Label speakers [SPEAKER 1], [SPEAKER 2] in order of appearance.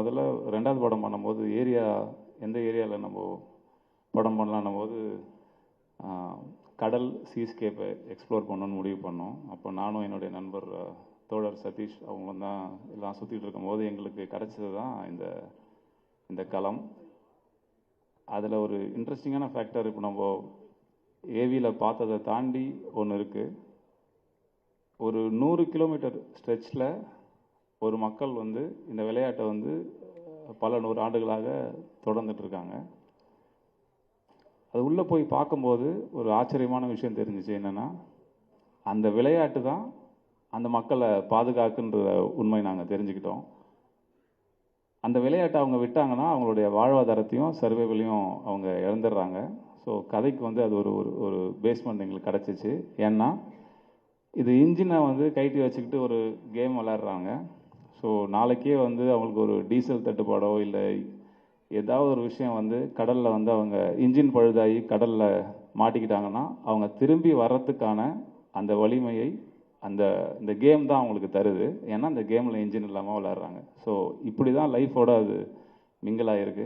[SPEAKER 1] முதல்ல 2வது படம் பண்ணும்போது எந்த ஏரியாவில் நம்ம படம் பண்ணலான்னும் போது கடல் சீஸ்கேப்பை எக்ஸ்ப்ளோர் பண்ணணும்னு முடிவு பண்ணோம். அப்போ நானும் என்னுடைய நண்பர் தோழர் சதீஷ் அவங்களும் தான் எல்லாம் சுற்றிட்டு இருக்கும்போது எங்களுக்கு கிடச்சது தான் இந்த களம். அதில் ஒரு இன்ட்ரெஸ்டிங்கான ஃபேக்டர், இப்போ நம்ம ஏவியில் பார்த்ததை தாண்டி ஒன்று இருக்குது. ஒரு 100 கிலோமீட்டர் ஸ்ட்ரெச்சில் ஒரு மக்கள் இந்த விளையாட்டை பல 100 ஆண்டுகளாக தொடர்ந்துட்டுருக்காங்க. அது உள்ளே போய் பார்க்கும்போது ஒரு ஆச்சரியமான விஷயம் தெரிஞ்சிச்சு. என்னென்னா, அந்த விளையாட்டு தான் அந்த மக்களை பாதுகாக்குன்ற உண்மை நாங்கள் தெரிஞ்சுக்கிட்டோம். அந்த விளையாட்டை அவங்க விட்டாங்கன்னா அவங்களுடைய வாழ்வாதாரத்தையும் சர்வைவலையும் அவங்க இழந்துடுறாங்க. ஸோ கதைக்கு அது ஒரு பேஸ்மெண்ட் எங்களுக்கு கிடச்சிச்சு. ஏன்னா இது இன்ஜினை கைட்டி வச்சுக்கிட்டு ஒரு கேம் விளையாடுறாங்க. ஸோ நாளைக்கே அவங்களுக்கு ஒரு டீசல் தட்டுப்பாடோ இல்லை ஏதாவது ஒரு விஷயம் கடலில் அவங்க இன்ஜின் பழுதாகி கடலில் மாட்டிக்கிட்டாங்கன்னா அவங்க திரும்பி வர்றதுக்கான அந்த வலிமையை இந்த கேம் தான் அவங்களுக்கு தருது. ஏன்னா அந்த கேமில் இன்ஜின் இல்லாமல் விளையாடுறாங்க. ஸோ இப்படி தான் லைஃபோட அது மிங்கிளாகிருக்கு.